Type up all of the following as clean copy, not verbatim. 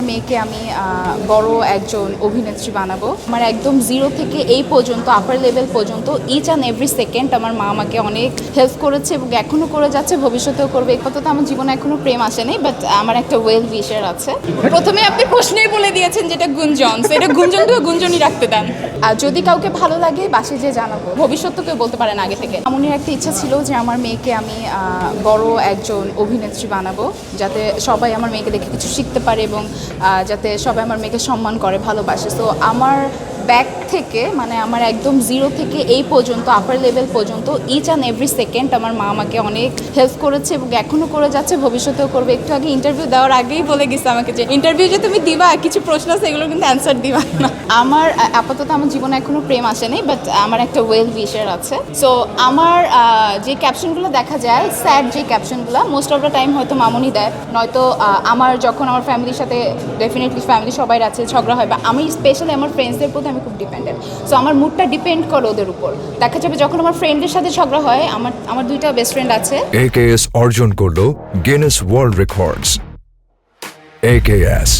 মেয়েকে আমি বড় একজন অভিনেত্রী বানাবো। আমার একদম জিরো থেকে এই পর্যন্ত আপার লেভেল পর্যন্ত ইচ অ্যান্ড এভরি সেকেন্ড আমার মা আমাকে অনেক হেল্প করেছে এবং এখনও করে যাচ্ছে, ভবিষ্যতেও করবে। এই কথা তো আমার জীবনে এখনো প্রেম আসেনি, বাট আমার একটা ওয়েল উইশার আছে। প্রথমে আপনি প্রশ্নেই বলে দিয়েছেন যেটা গুঞ্জন, এটা গুঞ্জন তো গুঞ্জনই রাখতে দেন। আর যদি কাউকে ভালো লাগে বাসে যে জানাবো, ভবিষ্যৎ তো কেউ বলতে পারে না আগে থেকে। এমনই একটা ইচ্ছা ছিল যে আমার মেয়েকে আমি বড় একজন অভিনেত্রী বানাবো, যাতে সবাই আমার মেয়েকে দেখে কিছু শিখতে পারে এবং যাতে সবাই আমার মেয়েকে সম্মান করে, ভালোবাসে। তো আমার ব্যাক থেকে মানে আমার একদম জিরো থেকে এই পর্যন্ত আপার লেভেল পর্যন্ত ইচ অ্যান্ড এভরি সেকেন্ড আমার মা আমাকে অনেক হেল্প করেছে এবং এখনও করে যাচ্ছে, ভবিষ্যতেও করবে। একটু আগে ইন্টারভিউ দেওয়ার আগেই বলে গেছে আমাকে যে ইন্টারভিউ যে তুমি দিবা, কিছু প্রশ্ন আছে এগুলো কিন্তু অ্যান্সার দিবা না। আমার আপাতত আমার জীবনে এখনো প্রেম আসেনি, বাট আমার একটা ওয়েল উইশার আছে। সো আমার যে ক্যাপশনগুলো দেখা যায়, স্যাড যে ক্যাপশনগুলো মোস্ট অফ দ্য টাইম হয়তো মামুনি দেয়, নয়তো আমার যখন আমার ফ্যামিলির সাথে ডেফিনেটলি ফ্যামিলি সবাই আছে ঝগড়া হয়, বা আমি স্পেশালি আমার ফ্রেন্ডসদের প্রতি আমি খুব ডিপেন্ডেন্ট। সো আমার মুডটা ডিপেন্ড করে ওদের উপর। দেখা যাবে যখন আমার ফ্রেন্ডের সাথে ঝগড়া হয়, আমার দুইটা বেস্ট ফ্রেন্ড আছে, AKS অর্জন করলো গিনেস ওয়ার্ল্ড রেকর্ডস। AKS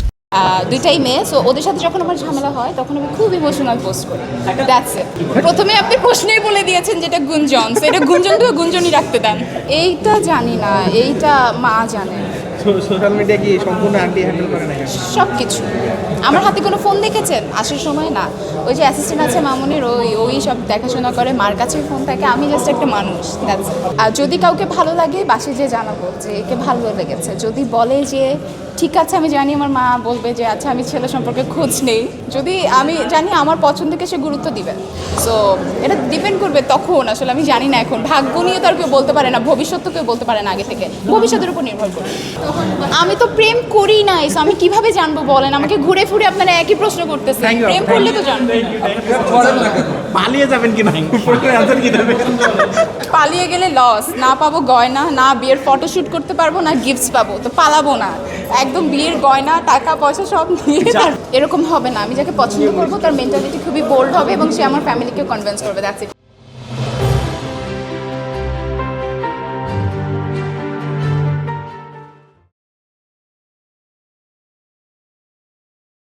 দুইটাই মেয়ে। সো ওদের সাথে যখন আমার ঝামেলা হয় তখন আমি খুব ইমোশনাল পোস্ট করি। That's it. প্রথমে আপনি প্রশ্নেই বলে দিয়েছেন যেটা গুঞ্জন, এটা গুঞ্জন তো গুঞ্জনই রাখতে দেন। এইটা জানি না, এইটা মা জানে। সোশ্যাল মিডিয়া কি সম্পূর্ণ আন্টি হ্যান্ডেল করে না? সব কিছু। আমার হাতে কোনো ফোন দেখেছেন আসার সময়? না, ওই যে অ্যাসিস্ট্যান্ট আছে মামুনির, ওই সব দেখাশোনা করে, মার কাছে ফোন থাকে। আমি জাস্ট একটা মানুষ, দ্যাটস ইট। আর যদি কাউকে ভালো লাগে বাসে যে জানাবো যে একে ভালো লেগেছে। যদি বলে যে ঠিক আছে, আমি জানি আমার মা বলবে যে আচ্ছা আমি ছেলে সম্পর্কে খোঁজ নেই, যদি আমি জানি আমার পছন্দকে সে গুরুত্ব দিবে। সো এটা ডিপেন্ড করবে তখন, আসলে আমি জানি না এখন। ভাগ্য নিয়ে তো আর কেউ বলতে পারে না, ভবিষ্যৎ তো কেউ বলতে পারে না আগে থেকে, ভবিষ্যতের উপর নির্ভর করে। আমি তো প্রেম করি নাই, সো আমি কিভাবে জানবো বলেন? আমাকে ঘুরে ফুরে আপনারা একই প্রশ্ন করতেছেন। প্রেম করলে তো জানবো। পালিয়ে যাবেন কি নাই? অ্যানসার কি দেবেন? পালিয়ে গেলে লস, না পাবো গয়না, না বিয়ের ফটোশ্যুট করতে পারবো, না গিফটস পাবো। তো পালাবো না, একদম বিয়ের গয়না টাকা পয়সা সব নিয়ে। এরকম হবে না। আমি যাকে পছন্দ করবো তার মেন্টালিটি খুবই বোল্ড হবে এবং সে আমার ফ্যামিলিকেও কনভিন্স করবে। That's it.